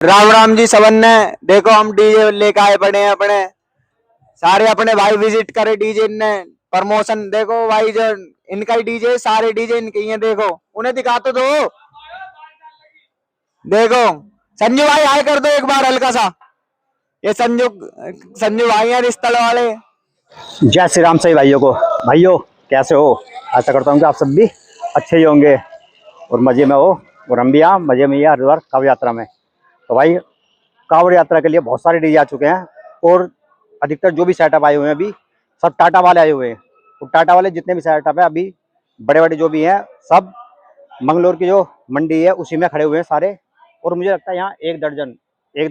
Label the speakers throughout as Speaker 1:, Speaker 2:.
Speaker 1: राम राम जी सबन ने। देखो हम डीजे लेके आए पड़े हैं अपने सारे अपने भाई विजिट करे डीजे ने प्रमोशन। देखो भाई जो इनका ही डीजे, सारे डीजे इनके ही हैं। देखो उन्हें दिखा तो दो। देखो संजू भाई हाय कर दो एक बार हल्का सा। ये संजू संजू भाई हैं रिश्तल वाले।
Speaker 2: जय श्री राम सही भाइयों को। भाइयों कैसे हो? आशा करता हूँ कि आप सब भी अच्छे ही होंगे और मज़े में हो। और हम भी यहाँ मज़े में ही हरिद्वार कांवड़ यात्रा में। तो भाई कांवड़ यात्रा के लिए बहुत सारे डीजे आ चुके हैं और अधिकतर जो भी सेटअप आए हुए हैं अभी सब टाटा वाले आए हुए हैं। तो टाटा वाले जितने भी सेटअप है अभी बड़े बड़े जो भी हैं सब मंगलोर की जो मंडी है उसी में खड़े हुए हैं सारे। और मुझे लगता है यहाँ एक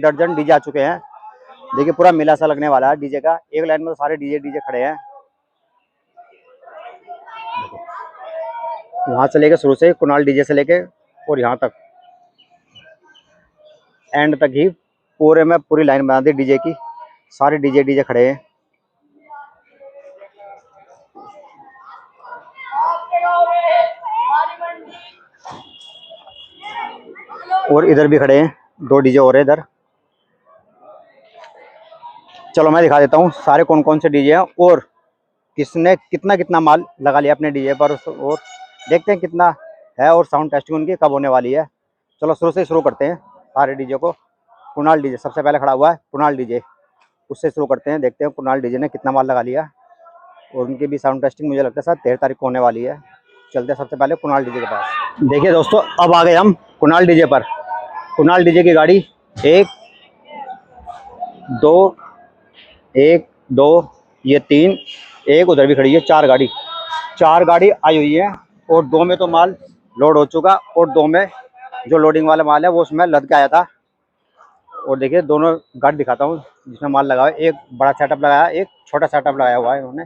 Speaker 2: दर्जन डीजे आ चुके हैं। देखिए पूरा मेला सा लगने वाला है डीजे का। एक लाइन में तो सारे डीजे खड़े हैं। वहां से लेके शुरू से कुणाल डीजे से लेके और यहाँ तक एंड तक ही पूरे में पूरी लाइन बना दी डीजे की। सारे डीजे खड़े हैं। और इधर भी खड़े हैं दो डीजे और है इधर। चलो मैं दिखा देता हूँ सारे कौन कौन से डीजे हैं और किसने कितना कितना माल लगा लिया अपने डीजे पर। और देखते हैं कितना है और साउंड टेस्टिंग उनकी कब होने वाली है। चलो शुरू से शुरू करते हैं सारे डीजे को। कुणाल डीजे सबसे पहले खड़ा हुआ है। कुणाल डीजे उससे शुरू करते हैं। देखते हैं कुणाल डीजे ने कितना माल लगा लिया और उनकी भी साउंड टेस्टिंग मुझे लगता है शायद 13 तारीख को होने वाली है। चलते हैं सबसे पहले कुणाल डीजे के पास। देखिए दोस्तों अब आ गए हम कुणाल डीजे पर। कुणाल डीजे की गाड़ी एक दो एक दो ये तीन, एक उधर भी खड़ी है। चार गाड़ी आई हुई है और दो में तो माल लोड हो चुका और दो में जो लोडिंग वाला माल है वो उसमें लद के आया था। और देखिए दोनों गाड़ी दिखाता हूँ जिसमें माल लगा हुआ है। एक बड़ा सेटअप लगाया, एक छोटा सेटअप लगाया हुआ है उन्होंने।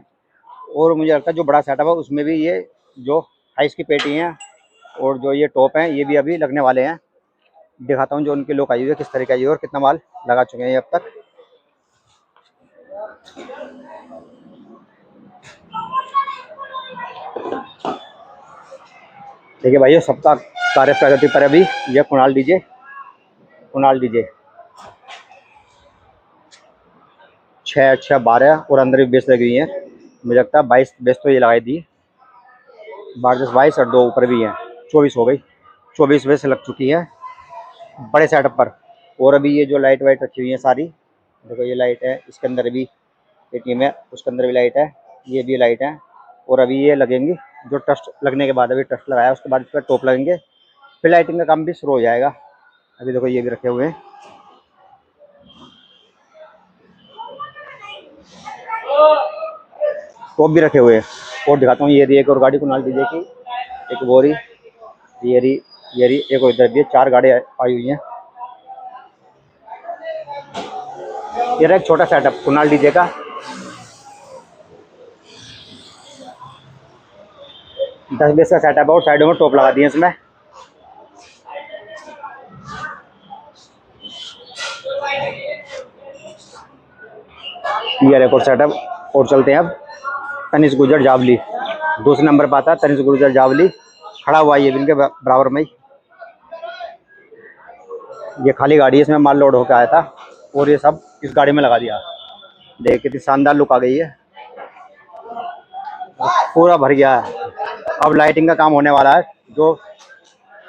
Speaker 2: और मुझे लगता है जो बड़ा सेटअप है उसमें भी ये जो हाइस की पेटी हैं और जो ये टॉप हैं ये भी अभी लगने वाले हैं। दिखाता हूँ जो उनकी लुक आई हुई है किस तरीके आई हुई है और कितना माल लगा चुके हैं ये अब तक। देखिए भाइयों सबका कार्य प्रगति पर अभी ये कुणाल डीजे 6 6 12 और अंदर भी बेस लगी हुई है। मुझे लगता है 22 बेस तो ये लगाई दी। 22 और 2 ऊपर भी हैं, 24 हो गई। 24 बेस लग चुकी है बड़े सेटअप पर। और अभी ये जो लाइट वाइट रखी हुई है सारी, देखो ये लाइट है, इसके अंदर भी एटीएम है, उसके अंदर भी लाइट है, ये भी लाइट है। और अभी ये लगेंगी जो टस्ट लगने के बाद, अभी टस्ट लगाया उसके बाद इस पर टॉप लगेंगे फिर लाइटिंग का काम भी शुरू हो जाएगा। अभी देखो ये भी रखे हुए हैं। टॉप भी रखे हुए हैं। और दिखाता हूँ ये रही एक और गाड़ी कुणाल डीजे की, एक बोरी ये रही एक और इधर भी। 4 गाड़ी आई हुई हैं। ये रहा एक छोटा सेटअप कुणाल डीजे का। 10 बेस का सेटअप है और साइडों में टॉप लगा दिए इसमें। ये एक और सेटअप। और चलते हैं अब तनिष गुर्जर जावली, दूसरे नंबर पर आता है तनिष गुर्जर जावली। खड़ा हुआ है ये भी इनके बराबर में ही। ये खाली गाड़ी है, इसमें माल लोड होकर आया था और ये सब इस गाड़ी में लगा दिया। देख कितनी शानदार लुक आ गई है, पूरा भर गया है। अब लाइटिंग का काम होने वाला है। जो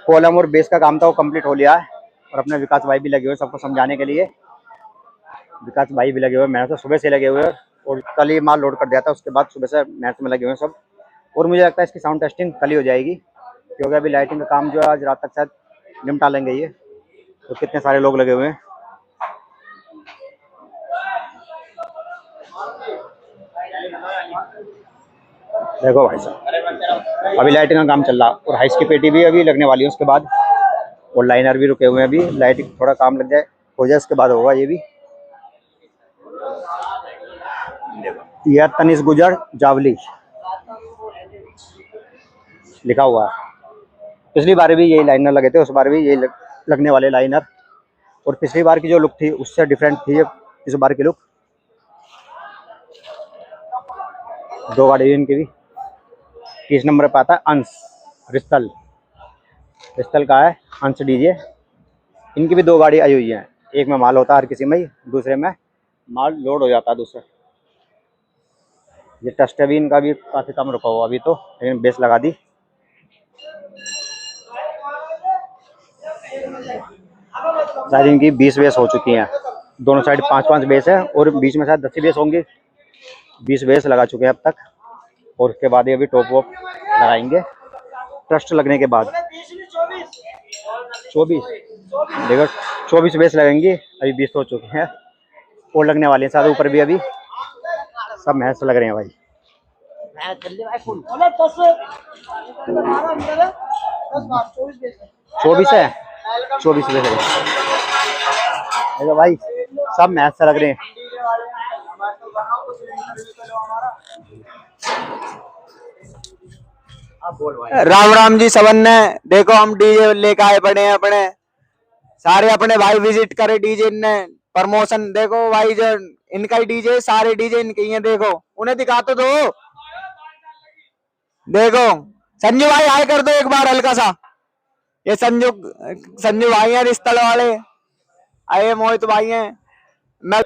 Speaker 2: कॉलम और बेस का काम था वो कंप्लीट हो लिया है और अपने विकास भाई भी लगे हुए सबको समझाने के लिए। विकास भाई भी लगे हुए, मेहनत से सुबह से लगे हुए और कल ही माल लोड कर दिया था, उसके बाद सुबह से मेहनत में लगे हुए सब। और मुझे लगता है इसकी साउंड टेस्टिंग कल ही हो जाएगी क्योंकि अभी लाइटिंग का काम जो है आज रात तक शायद निपटा लेंगे ये। तो कितने सारे लोग लगे हुए हैं। देखो भाई साहब अभी लाइटिंग का काम चल रहा और हाइस की पेटी भी अभी लगने वाली है उसके बाद। और लाइनर भी रुके हुए हैं, अभी लाइटिंग थोड़ा काम लग जाए हो जाए उसके बाद होगा ये भी। यह तनिष गुर्जर जावली लिखा हुआ है। पिछली बार भी यही लाइनर लगे थे, उस बार भी यही लगने वाले लाइनर। और पिछली बार की जो लुक थी उससे डिफरेंट थी इस बार की लुक। 2 गाड़ी इनकी भी। 30 नंबर पर आता है अंश रिस्तल का है अंश डीजे। इनकी भी 2 गाड़ी आई हुई है, एक में माल होता है हर किसी में ही, दूसरे में माल लोड हो जाता है दूसरे। ये टेस्ट है भी इनका भी काफ़ी कम रुका हुआ अभी तो, लेकिन बेस लगा दी। शायद इनकी 20 बेस हो चुकी हैं, दोनों साइड 5-5 बेस है और बीच में शायद 10 बेस होंगी। 20 बेस लगा चुके हैं अब तक, और उसके बाद ये भी टॉप वॉप लगाएंगे ट्रस्ट लगने के बाद। 24 देखो 24 बेस लगेंगी, अभी 20 हो चुके हैं और लगने वाले हैं शायद ऊपर भी, अभी सब महज लग रहे हैं भाई। 24 है, 24 बेस देखो भाई, सब महज से लग रहे हैं।
Speaker 1: राम राम जी सबन ने, देखो हम डीजे लेके आए पड़े हैं अपने, सारे अपने भाई विजिट करे डीजे ने प्रमोशन। देखो भाई जो इनका ही डीजे, सारे डीजे इनके ही हैं। देखो उन्हें दिखा तो दो। देखो संजू भाई हाय कर दो एक बार हल्का सा। ये संजू भाई हैं रिश्तल वाले, आए मोहित भाई हैं। मैं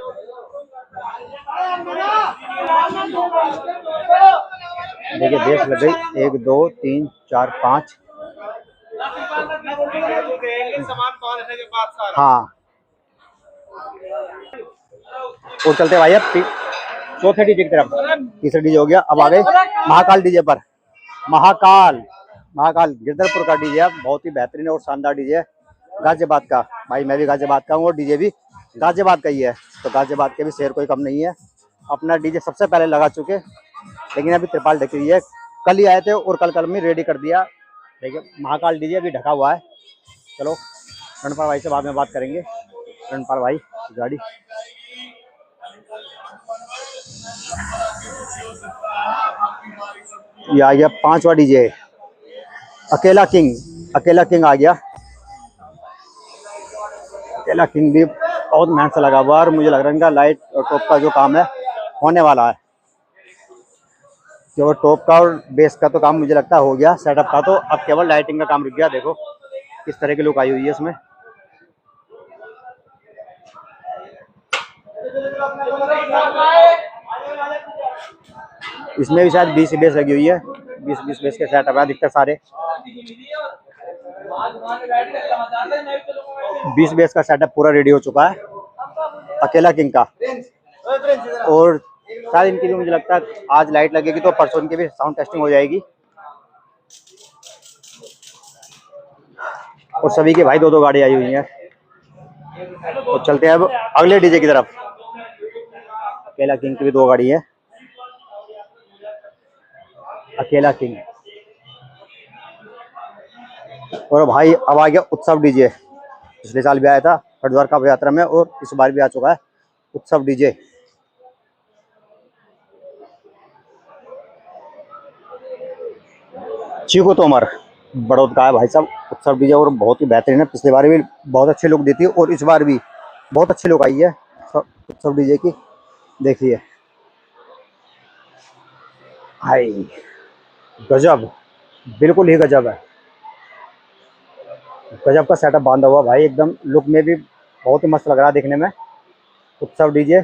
Speaker 2: देखिए बेस लग गई 1 2 3 4 5। हाँ और चलते भाई अब चौथे डीजे की तरफ। तीसरा डीजे हो गया, अब आ गए महाकाल डीजे पर। महाकाल गिरधरपुर का डीजे है, बहुत ही बेहतरीन और शानदार डीजे है, गाजियाबाद का। भाई मैं भी गाजियाबाद का हूँ और डीजे भी गाजियाबाद का ही है, तो गाजियाबाद के भी शेर कोई कम नहीं है। अपना डीजे सबसे पहले लगा चुके, लेकिन अभी त्रिपाल ढकी हुई है। कल ही आए थे और कल में रेडी कर दिया। देखिए महाकाल डीजे अभी ढका हुआ है। चलो रणपाल भाई से बाद में बात करेंगे। रणपाल भाई गाड़ी ये आ गया 5वां डीजे, अकेला किंग आ गया। अकेला किंग भी बहुत मेहनत से लगा हुआ और मुझे लग रहा है इनका लाइट और टॉप का जो काम है होने वाला है, केवल टॉप का और बेस का तो काम मुझे लगता है हो गया सेटअप का, तो अब केवल लाइटिंग का काम रुक गया। देखो किस तरह की लुक आई हुई है इसमें। इसमें भी शायद 20 बेस लगी हुई है, 20 बेस के सेटअप है अधिकतर सारे। 20 बेस का सेटअप पूरा रेडी हो चुका है अकेला किंग का, और शायद इनकी भी मुझे लगता है आज लाइट लगेगी तो परसों इनकी भी साउंड टेस्टिंग हो जाएगी। और सभी के भाई 2-2 गाड़ी आई हुई है। तो चलते हैं अब अगले डीजे की तरफ। अकेला किंग की भी 2 गाड़ी है, अकेला किंग। और भाई अब आ गया उत्सव डीजे, पिछले साल भी आया था हरिद्वार कावड़ यात्रा में और इस बार भी आ चुका है उत्सव डीजे। चीकू तोमर बड़ौद का है भाई साहब उत्सव डीजे, और बहुत ही बेहतरीन है। पिछली बार भी बहुत अच्छी लुक दी थी और इस बार भी बहुत अच्छी लुक आई है उत्सव डीजे की। देखिए भाई गजब, बिल्कुल ही गजब है, गजब का सेटअप बांधा हुआ भाई, एकदम लुक में भी बहुत ही मस्त लग रहा है देखने में उत्सव डीजे।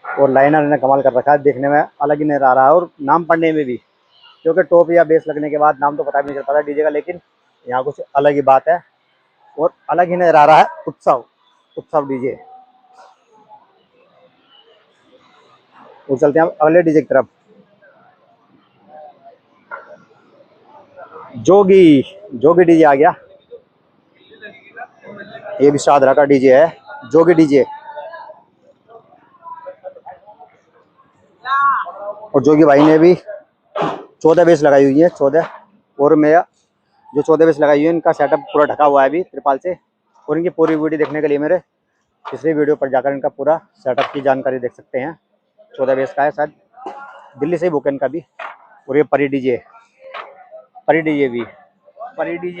Speaker 2: और लाइनर ने कमाल कर रखा है, देखने में अलग ही नजर आ रहा है और नाम पढ़ने में भी, क्योंकि टॉप या बेस लगने के बाद नाम तो पता भी नहीं चल पाता डीजे का, लेकिन यहाँ कुछ अलग ही बात है और अलग ही नजर आ रहा है उत्सव डीजे। और चलते हैं अगले डीजे की तरफ। जोगी डीजे आ गया, ये भी शादरा का डीजे है, जोगी डीजे। और जोगी भाई ने भी 14 बेस लगाई हुई है, 14। और मेरा जो 14 बेस लगाई हुई है इनका सेटअप पूरा ढका हुआ है अभी त्रिपाल से। और इनकी पूरी वीडियो देखने के लिए मेरे पिछली वीडियो पर जाकर इनका पूरा सेटअप की जानकारी देख सकते हैं। 14 बेस का है, शायद दिल्ली से ही बुक है इनका भी। और ये परी डीजे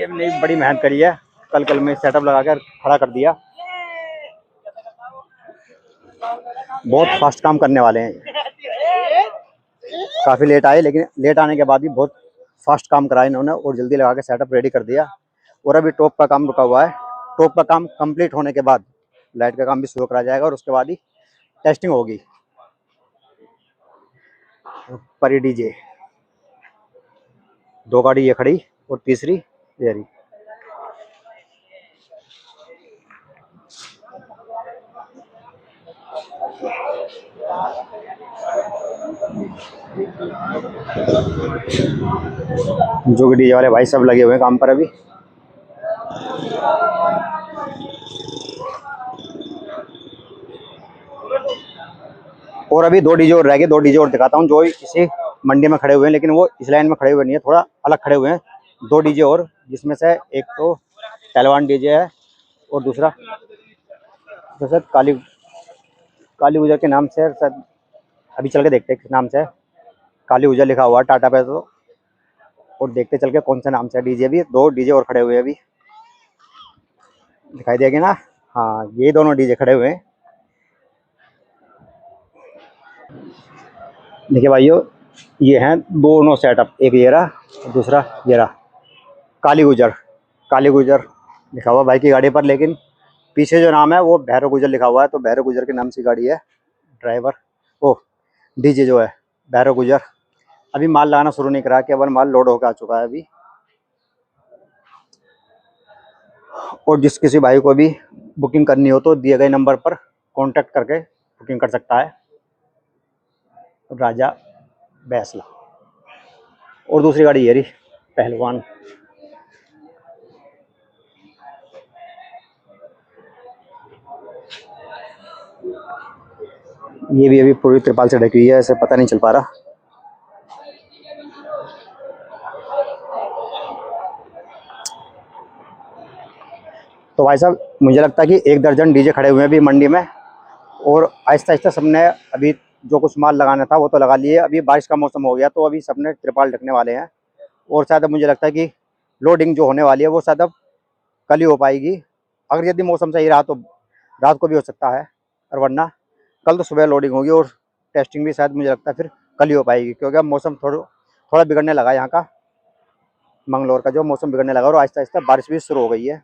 Speaker 2: ने बड़ी मेहनत करी है, कल में सेटअप लगा कर खड़ा कर दिया। बहुत फास्ट काम करने वाले हैं, काफ़ी लेट आए लेकिन लेट आने के बाद भी बहुत फास्ट काम कराया इन्होंने और जल्दी लगा के सेटअप रेडी कर दिया। और अभी टॉप का काम रुका हुआ है, टॉप का काम कंप्लीट होने के बाद लाइट का काम भी शुरू करा जाएगा और उसके बाद ही टेस्टिंग होगी। परी डीजे, 2 गाड़ी ये खड़ी और तीसरी ये रही। जो डीजे वाले भाई सब लगे हुए हैं काम पर अभी। और अभी 2 डीजे और रह गए, 2 डीजे और दिखाता हूँ जो इसी मंडी में खड़े हुए हैं, लेकिन वो इस लाइन में खड़े हुए नहीं है, थोड़ा अलग खड़े हुए हैं। 2 डीजे और, जिसमें से एक तो पहलवान डीजे है और दूसरा तो शायद काली गुजर के नाम से, शायद अभी चल के देखते हैं किस नाम से है। काली गुजर लिखा हुआ है टाटा पे तो, और देखते चल के कौन सा नाम से है। डीजे भी 2 डीजे और खड़े हुए हैं अभी, दिखाई देगी ना। हाँ, ये दोनों डीजे खड़े हुए हैं। देखिए भाइयों, ये हैं दोनों सेटअप, एक ये रहा और दूसरा ये रहा। काली गुजर लिखा हुआ भाई की गाड़ी पर, लेकिन पीछे जो नाम है वो भैरव गुजर लिखा हुआ है, तो भैरव गुजर के नाम से गाड़ी है। ड्राइवर ओ डीजे जो है भैरव गुजर। अभी माल लगाना शुरू नहीं करा, केवल माल लोड होकर आ चुका है अभी। और जिस किसी भाई को भी बुकिंग करनी हो तो दिए गए नंबर पर कांटेक्ट करके बुकिंग कर सकता है। राजा बैसला। और दूसरी गाड़ी ये रही पहलवान। ये भी अभी पूरी त्रिपाल से ढकी हुई है, ऐसे पता नहीं चल पा रहा। तो भाई साहब, मुझे लगता है कि 1 दर्जन डीजे खड़े हुए हैं अभी मंडी में, और आहिस्ता आहिस्ता सबने अभी जो कुछ माल लगाना था वो तो लगा लिए। अभी बारिश का मौसम हो गया तो अभी सबने त्रिपाल ढकने वाले हैं, और शायद अब मुझे लगता है कि लोडिंग जो होने वाली है वो शायद अब कल ही हो पाएगी। अगर यदि मौसम सही रहा तो रात को भी हो सकता है, और वरना कल तो सुबह लोडिंग होगी, और टेस्टिंग भी शायद मुझे लगता है फिर कल ही हो पाएगी, क्योंकि अब मौसम थोड़ा बिगड़ने लगा है। यहाँ का मंगलौर का जो मौसम बिगड़ने लगा और आहिस्ता आहिस्ता बारिश भी शुरू हो गई है,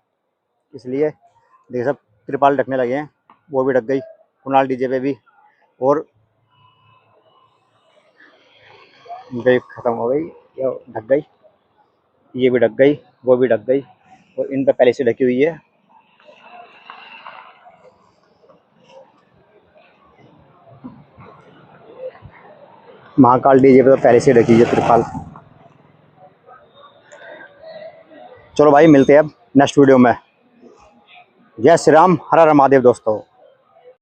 Speaker 2: इसलिए देखिए सब त्रिपाल ढकने लगे हैं। वो भी ढक गई कुणाल डीजे पे भी, और गई खत्म हो गई, ये ढक गई, ये भी ढक गई, वो भी ढक गई, और इन पे पहले से ढकी हुई है। महाकाल डीजे पे तो पहले से ढकी है त्रिपाल। चलो भाई, मिलते हैं अब नेक्स्ट वीडियो में। जय श्री राम, हर हर महादेव दोस्तों।